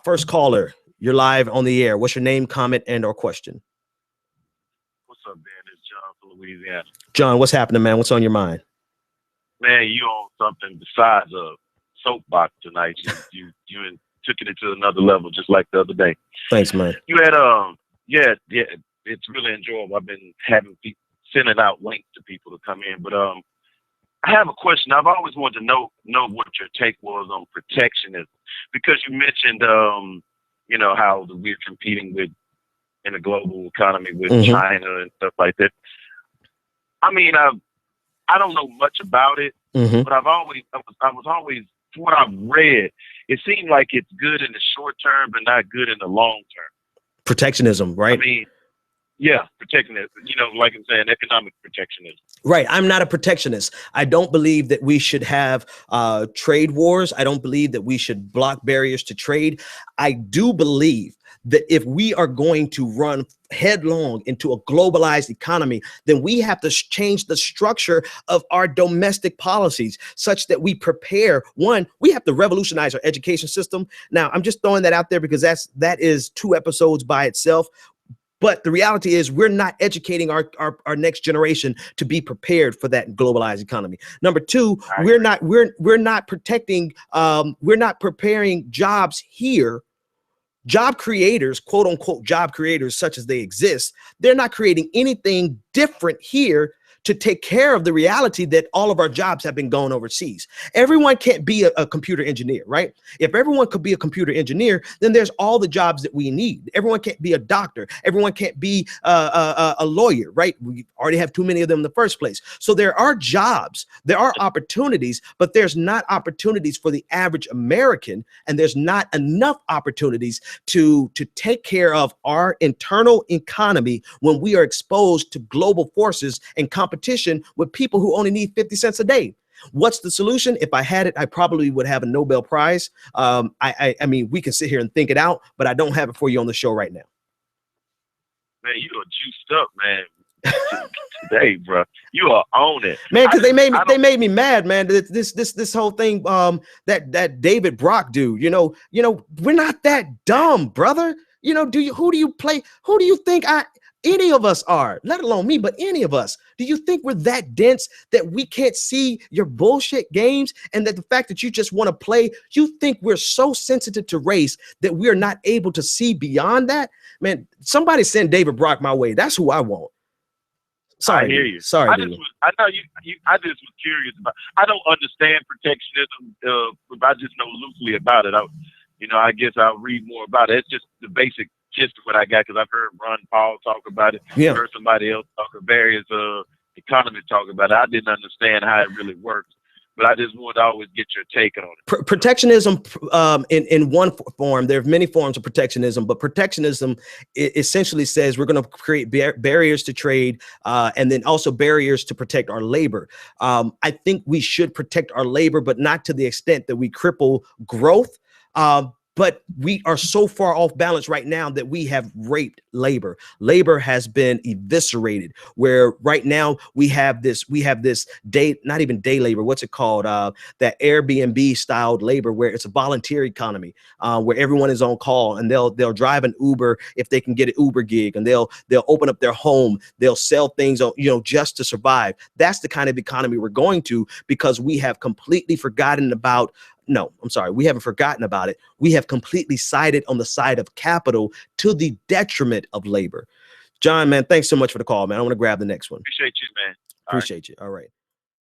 First caller, you're live on the air. What's your name, comment, and or question? What's up, man? It's John from Louisiana. John, what's happening, man? What's on your mind? Man, you on something besides a soapbox tonight. You took it to another level, just like the other day. Thanks, man. You had yeah, it's really enjoyable. I've been sending out links to people to come in, but I have a question. I've always wanted to know what your take was on protectionism, because you mentioned how we're competing in a global economy with China and stuff like that. I mean, I don't know much about it, but I was always, from what I've read, it seemed like it's good in the short term, but not good in the long term. Protectionism, right? I mean, yeah, protectionism, like I'm saying, economic protectionism. Right. I'm not a protectionist. I don't believe that we should have trade wars. I don't believe that we should block barriers to trade. I do believe that if we are going to run headlong into a globalized economy, then we have to change the structure of our domestic policies such that we prepare. One, we have to revolutionize our education system. Now, I'm just throwing that out there because that is 2 episodes by itself. But the reality is we're not educating our next generation to be prepared for that globalized economy. Number 2, we're not protecting, we're not preparing jobs here. Job creators, quote unquote, job creators, such as they exist, they're not creating anything different here to take care of the reality that all of our jobs have been going overseas. Everyone can't be a computer engineer, right? If everyone could be a computer engineer, then there's all the jobs that we need. Everyone can't be a doctor. Everyone can't be a lawyer, right? We already have too many of them in the first place. So there are jobs, there are opportunities, but there's not opportunities for the average American, and there's not enough opportunities to take care of our internal economy when we are exposed to global forces and competition with people who only need 50 cents a day. What's the solution? If I had it, I probably would have a Nobel Prize. I mean, we can sit here and think it out, but I don't have it for you on the show right now. Man, you are juiced up, man. Today, bro, you are on it, man. Because they made me mad, man. This whole thing, that David Brock dude. We're not that dumb, brother. Who do you think any of us are, let alone me, but any of us? Do you think we're that dense that we can't see your bullshit games, and that the fact that you just want to play, you think we're so sensitive to race that we're not able to see beyond that? Man, somebody send David Brock my way. That's who I want. Sorry, I hear you. Sorry, I just was curious about. I don't understand protectionism, but I just know loosely about it. I guess I'll read more about it. It's just the basic gist of what I got, because I've heard Ron Paul talk about it. Yeah. Heard somebody else talk, various economists talk about it. I didn't understand how it really works, but I just wanted to always get your take on it. Protectionism, in one form, there are many forms of protectionism, but protectionism essentially says we're going to create barriers to trade, and then also barriers to protect our labor. I think we should protect our labor, but not to the extent that we cripple growth. But we are so far off balance right now that we have raped labor. Labor has been eviscerated, where right now we have this day, not even day labor. What's it called? That Airbnb styled labor, where it's a volunteer economy, where everyone is on call, and they'll drive an Uber if they can get an Uber gig, and they'll open up their home. They'll sell things, just to survive. That's the kind of economy we're going to, because we have completely forgotten about. No, I'm sorry. We haven't forgotten about it. We have completely sided on the side of capital to the detriment of labor. John, man, thanks so much for the call, man. I want to grab the next one. Appreciate you, man. Appreciate you. All right.